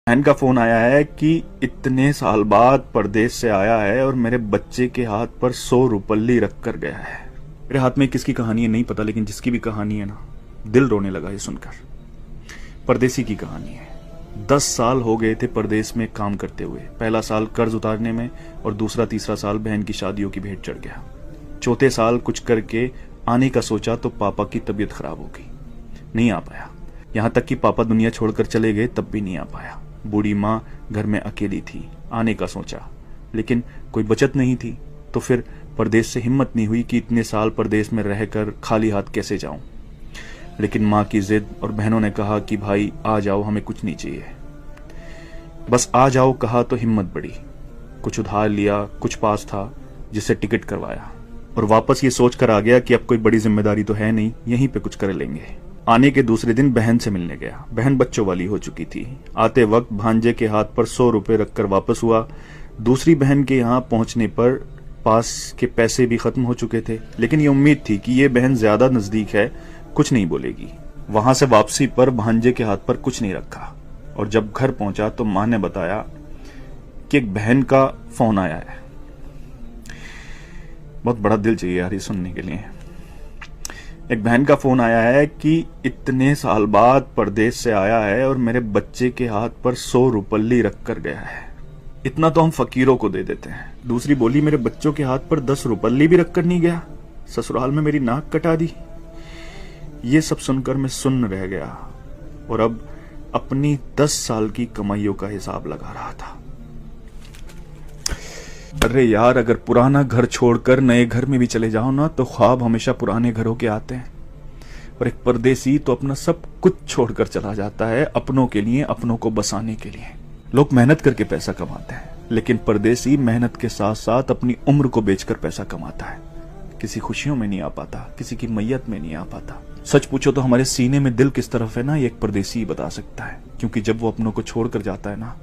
बहन का फोन आया है कि इतने साल बाद परदेश से आया है और मेरे बच्चे के हाथ पर 100 रुपल्ली रख कर गया है। मेरे हाथ में किसकी कहानी है नहीं पता, लेकिन जिसकी भी कहानी है ना, दिल रोने लगा ये सुनकर। परदेसी की कहानी है। 10 साल हो गए थे परदेश में काम करते हुए। पहला साल कर्ज उतारने में और दूसरा तीसरा साल बहन की शादियों की भेंट चढ़ गया। चौथे साल कुछ करके आने का सोचा तो पापा की तबीयत खराब हो गई, नहीं आ पाया। यहां तक कि पापा दुनिया छोड़कर चले गए तब भी नहीं आ पाया। बूढ़ी माँ घर में अकेली थी। आने का सोचा लेकिन कोई बचत नहीं थी, तो फिर परदेश से हिम्मत नहीं हुई कि इतने साल परदेश में रहकर खाली हाथ कैसे जाऊं। लेकिन माँ की जिद और बहनों ने कहा कि भाई आ जाओ, हमें कुछ नहीं चाहिए, बस आ जाओ कहा तो हिम्मत बढ़ी। कुछ उधार लिया, कुछ पास था जिससे टिकट करवाया और वापस ये सोचकर आ गया कि अब कोई बड़ी जिम्मेदारी तो है नहीं, यहीं पे कुछ कर लेंगे। आने के दूसरे दिन बहन से मिलने गया। बहन बच्चों वाली हो चुकी थी। आते वक्त भांजे के हाथ पर 100 रुपए रखकर वापस हुआ। दूसरी बहन के यहाँ पहुंचने पर पास के पैसे भी खत्म हो चुके थे, लेकिन ये उम्मीद थी कि ये बहन ज्यादा नजदीक है, कुछ नहीं बोलेगी। वहां से वापसी पर भांजे के हाथ पर कुछ नहीं रखा और जब घर पहुंचा तो मां ने बताया कि एक बहन का फोन आया है। बहुत बड़ा दिल चाहिए यार ये सुनने के लिए। एक बहन का फोन आया है कि इतने साल बाद परदेश से आया है और मेरे बच्चे के हाथ पर 100 रुपल्ली रख कर गया है। इतना तो हम फकीरों को दे देते हैं। दूसरी बोली, मेरे बच्चों के हाथ पर 10 रुपल्ली भी रख कर नहीं गया, ससुराल में मेरी नाक कटा दी। ये सब सुनकर मैं सुन्न रह गया और अब अपनी 10 साल की कमाइयों का हिसाब लगा रहा था। अरे यार, अगर पुराना घर छोड़कर नए घर में भी चले जाओ ना तो ख्वाब हमेशा पुराने घरों के आते हैं। और एक परदेसी तो अपना सब कुछ छोड़कर चला जाता है अपनों के लिए, अपनों को बसाने के लिए। लोग मेहनत करके पैसा कमाते हैं, लेकिन परदेसी मेहनत के साथ साथ अपनी उम्र को बेचकर पैसा कमाता है। किसी खुशियों में नहीं आ पाता, किसी की मैयत में नहीं आ पाता। सच पूछो तो हमारे सीने में दिल किस तरफ है ना, ये एक परदेसी ही बता सकता है। क्योंकि जब वो अपनों को छोड़कर जाता है ना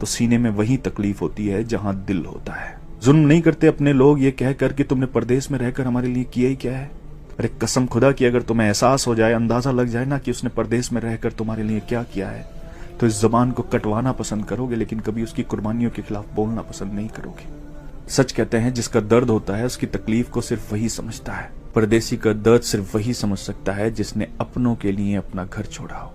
तो सीने में वही तकलीफ होती है जहां दिल होता है। जुल्म नहीं करते अपने लोग ये कहकर कि तुमने परदेश में रहकर हमारे लिए किया ही क्या है। अरे कसम खुदा की अगर तुम्हें एहसास हो जाए, अंदाजा लग जाए ना कि उसने परदेश में रहकर तुम्हारे लिए क्या किया है, तो इस जबान को कटवाना पसंद करोगे, लेकिन कभी उसकी कुर्बानियों के खिलाफ बोलना पसंद नहीं करोगे। सच कहते हैं जिसका दर्द होता है उसकी तकलीफ को सिर्फ वही समझता है। परदेसी का दर्द सिर्फ वही समझ सकता है जिसने अपनों के लिए अपना घर छोड़ा हो।